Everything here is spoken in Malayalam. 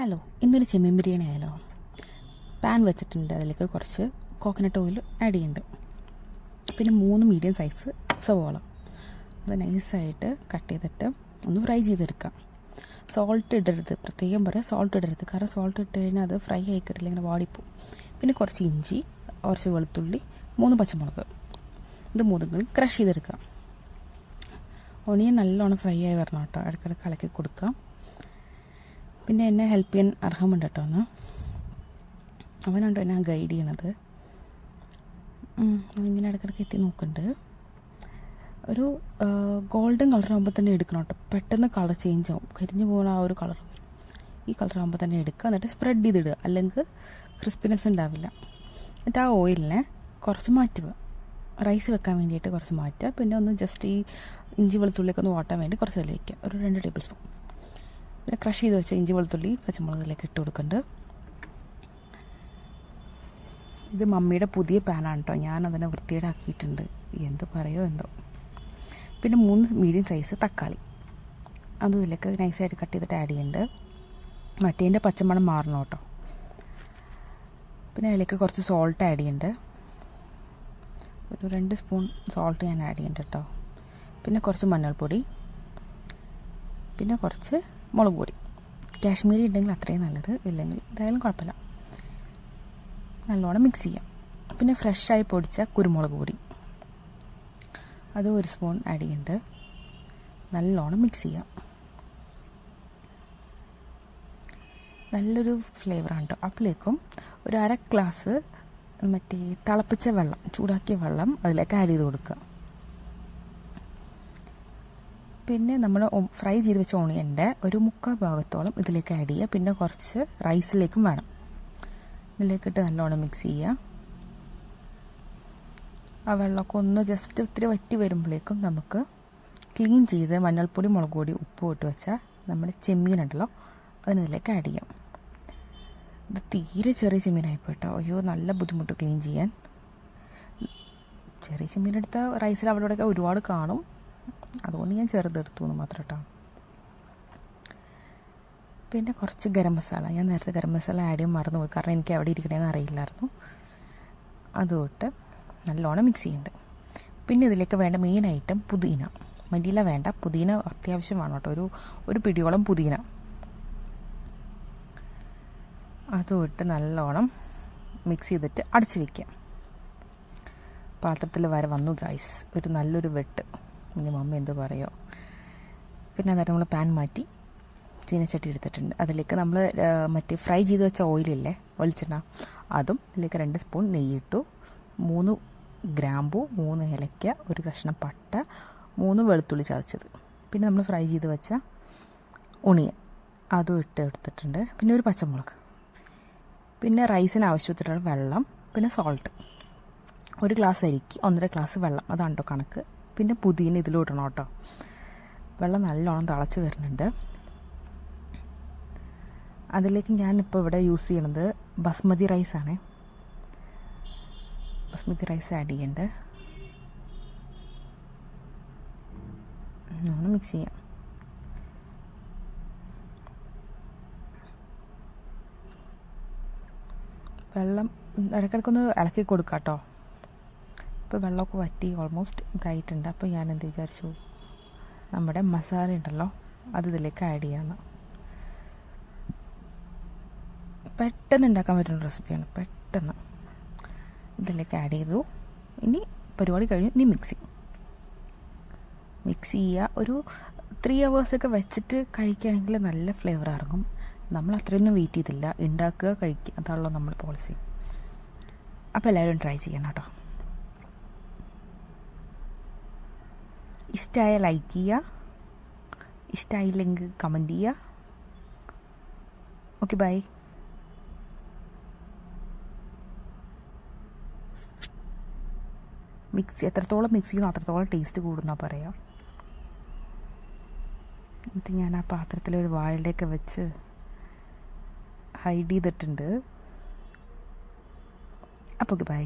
ഹലോ, ഇന്നൊരു ചെമ്മീൻ ബിരിയാണി ആയാലോ? പാൻ വെച്ചിട്ടുണ്ട്, അതിലേക്ക് കുറച്ച് കോക്കനട്ട് ഓയിൽ ആഡ് ചെയ്യുന്നുണ്ട്. പിന്നെ 3 മീഡിയം സൈസ് സവോള അത് നൈസായിട്ട് കട്ട് ചെയ്തിട്ട് ഒന്ന് ഫ്രൈ ചെയ്തെടുക്കാം. സോൾട്ട് ഇടരുത്, പ്രത്യേകം പറയാം, സോൾട്ട് ഇടരുത്. കാരണം സോൾട്ട് ഇട്ട് കഴിഞ്ഞാൽ അത് ഫ്രൈ ആയി കിട്ടില്ല, ഇങ്ങനെ വാടിപ്പോവും. പിന്നെ കുറച്ച് ഇഞ്ചി, കുറച്ച് വെളുത്തുള്ളി, 3 പച്ചമുളക്, ഇത് 3 ക്രഷ് ചെയ്തെടുക്കാം. ഒണിയൻ നല്ലോണം ഫ്രൈ ആയി വരണം കേട്ടോ, ഇടയ്ക്കിടയ്ക്ക് ഇളക്കി കൊടുക്കാം. പിന്നെ എന്നെ ഹെൽപ്പ് ചെയ്യാൻ അർഹമുണ്ട് കേട്ടോ, അവനുണ്ടോ എന്നെ ഗൈഡ് ചെയ്യണത്. ഇങ്ങനെ ഇടയ്ക്കിടയ്ക്ക് എത്തി നോക്കുന്നുണ്ട്. ഒരു ഗോൾഡൻ കളറാകുമ്പോൾ തന്നെ എടുക്കണം കേട്ടോ, പെട്ടെന്ന് കളർ ചേഞ്ച് ആവും, കരിഞ്ഞു പോകുന്ന ആ ഒരു കളർ വരും. ഈ കളറാകുമ്പോൾ തന്നെ എടുക്കുക, എന്നിട്ട് സ്പ്രെഡ് ചെയ്തിടുക, അല്ലെങ്കിൽ ക്രിസ്പിനെസ് ഉണ്ടാവില്ല. എന്നിട്ട് ആ ഓയിലിനെ കുറച്ച് മാറ്റുക, റൈസ് വെക്കാൻ വേണ്ടിയിട്ട് കുറച്ച് മാറ്റുക. പിന്നെ ഒന്ന് ജസ്റ്റ് ഈ ഇഞ്ചി വെളുത്തുള്ളിയൊക്കെ ഒന്ന് വാട്ടാൻ വേണ്ടി കുറച്ച് അതിൽ വയ്ക്കുക, ഒരു 2 ടേബിൾ സ്പൂൺ. പിന്നെ ക്രഷ് ചെയ്ത് വെച്ച ഇഞ്ചി വെളുത്തുള്ളി പച്ചമുളകിലേക്ക് ഇട്ട് കൊടുക്കുന്നുണ്ട്. ഇത് മമ്മിയുടെ പുതിയ പാനാണ് കേട്ടോ, ഞാനതിനെ വൃത്തിയേടാക്കിയിട്ടുണ്ട്, എന്ത് പറയുമോ എന്തോ. പിന്നെ 3 മീഡിയം സൈസ് തക്കാളി അതും ഇതിലേക്ക് നൈസായിട്ട് കട്ട് ചെയ്തിട്ട് ആഡ് ചെയ്യുന്നുണ്ട്. മറ്റേതിൻ്റെ പച്ചമണം മാറണം കേട്ടോ. പിന്നെ അതിലേക്ക് കുറച്ച് സോൾട്ട് ആഡ് ചെയ്യുന്നുണ്ട്, ഒരു 2 സ്പൂൺ സോൾട്ട് ഞാൻ ആഡ് ചെയ്യുന്നുണ്ട് കേട്ടോ. പിന്നെ കുറച്ച് മഞ്ഞൾപ്പൊടി, പിന്നെ കുറച്ച് മുളക് പൊടി. കാശ്മീരി ഉണ്ടെങ്കിൽ അത്രയും നല്ലത്, ഇല്ലെങ്കിൽ എന്തായാലും കുഴപ്പമില്ല. നല്ലോണം മിക്സ് ചെയ്യാം. പിന്നെ ഫ്രഷായി പൊടിച്ച കുരുമുളക് പൊടി അത് 1 സ്പൂൺ ആഡ് ചെയ്യുന്നുണ്ട്. നല്ലോണം മിക്സ് ചെയ്യാം. നല്ലൊരു ഫ്ലേവറാണ് കേട്ടോ. അപ്പോഴേക്കും ഒരു 1/2 ഗ്ലാസ് മറ്റേ തിളപ്പിച്ച വെള്ളം, ചൂടാക്കിയ വെള്ളം അതിലേക്ക് ആഡ് ചെയ്ത് കൊടുക്കുക. പിന്നെ നമ്മൾ ഫ്രൈ ചെയ്ത് വെച്ച ഓണിയൻ്റെ ഒരു 3/4 ഭാഗത്തോളം ഇതിലേക്ക് ആഡ് ചെയ്യുക. പിന്നെ കുറച്ച് റൈസിലേക്കും വേണം. ഇതിലേക്കിട്ട് നല്ലോണം മിക്സ് ചെയ്യുക. ആ വെള്ളമൊക്കെ ഒന്ന് ജസ്റ്റ് ഒത്തിരി വറ്റി വരുമ്പോഴേക്കും നമുക്ക് ക്ലീൻ ചെയ്ത് മഞ്ഞൾപ്പൊടി, മുളക് പൊടി, ഉപ്പ് ഇട്ട് വെച്ചാൽ നമ്മുടെ ചെമ്മീനുണ്ടല്ലോ അതിനിതിലേക്ക് ആഡ് ചെയ്യാം. ഇത് തീരെ ചെറിയ ചെമ്മീനായിപ്പോട്ടോ, അയ്യോ നല്ല ബുദ്ധിമുട്ട് ക്ലീൻ ചെയ്യാൻ. ചെറിയ ചെമ്മീനെടുത്ത റൈസിൽ അവിടെ ഇവിടെയൊക്കെ ഒരുപാട് കാണും, അതുകൊണ്ട് ഞാൻ ചെറുതെടുത്തു എന്ന് മാത്രം കേട്ടോ. പിന്നെ കുറച്ച് ഗരം മസാല, ഞാൻ നേരത്തെ ഗരം മസാല ആഡ് ചെയ്യാൻ മറന്നുപോയി, കാരണം എനിക്ക് എവിടെ ഇരിക്കണേന്ന് അറിയില്ലായിരുന്നു. അതുകൊണ്ട് നല്ലോണം മിക്സ് ചെയ്യുന്നുണ്ട്. പിന്നെ ഇതിലേക്ക് വേണ്ട മെയിൻ ഐറ്റം പുതിന. മല്ലിയില വേണ്ട, പുതിന അത്യാവശ്യമാണ് കേട്ടോ, ഒരു പിടിയോളം പുതിന. അതും ഇട്ട് നല്ലോണം മിക്സ് ചെയ്തിട്ട് അടച്ച് വയ്ക്കാം. പാത്രത്തിൽ വരെ വന്നു ഗൈസ്, ഒരു നല്ലൊരു വെട്ട്. പിന്നെ മമ്മി എന്ത് പറയുമോ. പിന്നെ അന്നേരം നമ്മൾ പാൻ മാറ്റി ചീനച്ചട്ടി എടുത്തിട്ടുണ്ട്. അതിലേക്ക് നമ്മൾ മറ്റേ ഫ്രൈ ചെയ്ത് വെച്ച ഓയിലില്ലേ, വെളിച്ചെണ്ണ, അതും അതിലേക്ക് 2 സ്പൂൺ നെയ്യിട്ടു, 3 ഗ്രാമ്പു, 3 ഏലക്ക, 1 കഷ്ണം പട്ട, 3 വെളുത്തുള്ളി ചതച്ചത്. പിന്നെ നമ്മൾ ഫ്രൈ ചെയ്ത് വെച്ച ഉണിയൻ അതും എടുത്തിട്ടുണ്ട്. പിന്നെ ഒരു പച്ചമുളക്, പിന്നെ റൈസിന് ആവശ്യത്തിലുള്ള വെള്ളം, പിന്നെ സോൾട്ട്. 1 ഗ്ലാസ് അരിക്ക് 1.5 ഗ്ലാസ് വെള്ളം, അതാണ് കേട്ടോ കണക്ക്. പിന്നെ പുതിന ഇതിലിടണം കേട്ടോ. വെള്ളം നല്ലോണം തിളച്ച് വരുന്നുണ്ട്. അതിലേക്ക് ഞാനിപ്പോൾ ഇവിടെ യൂസ് ചെയ്യണത് ബസ്മതി റൈസാണ്. ബസ്മതി റൈസ് ആഡ് ചെയ്യേണ്ടത്. നമ്മൾ മിക്സ് ചെയ്യാം. വെള്ളം ഇടയ്ക്കിടയ്ക്കൊന്ന് ഇളക്കി കൊടുക്കാം കേട്ടോ. ഇപ്പോൾ വെള്ളമൊക്കെ വറ്റി ഓൾമോസ്റ്റ് ഇതായിട്ടുണ്ട്. അപ്പോൾ ഞാൻ എന്ത് വിചാരിച്ചു, നമ്മുടെ മസാല ഉണ്ടല്ലോ അത് ഇതിലേക്ക് ആഡ് ചെയ്യാമെന്ന്. പെട്ടെന്ന് ഉണ്ടാക്കാൻ പറ്റുന്ന റെസിപ്പിയാണ്, പെട്ടെന്ന് ഇതിലേക്ക് ആഡ് ചെയ്തു. ഇനി പരിപാടി കഴിഞ്ഞു. ഇനി മിക്സ് ചെയ്യുക. ഒരു 3 hours വെച്ചിട്ട് കഴിക്കുകയാണെങ്കിൽ നല്ല ഫ്ലേവർ ഇറങ്ങും. നമ്മൾ അത്രയൊന്നും വെയിറ്റ് ചെയ്തില്ല, ഉണ്ടാക്കുക, കഴിക്കുക, അതാണല്ലോ നമ്മുടെ പോളിസി. അപ്പോൾ എല്ലാവരും ട്രൈ ചെയ്യണം കേട്ടോ. ഇഷ്ടമായ ലൈക്ക് ചെയ്യുക, ഇഷ്ടമായില്ലെങ്കിൽ കമൻറ്റ് ചെയ്യുക. Okay, bye. എത്രത്തോളം മിക്സ് ചെയ്യുന്നു അത്രത്തോളം ടേസ്റ്റ് കൂടുന്നാണ് പറയാം. എന്നിട്ട് ഞാൻ ആ പാത്രത്തിൽ ഒരു വാഴയിലേക്ക് വെച്ച് ഹൈഡ് ചെയ്തിട്ടുണ്ട്. അപ്പോൾ ബൈ.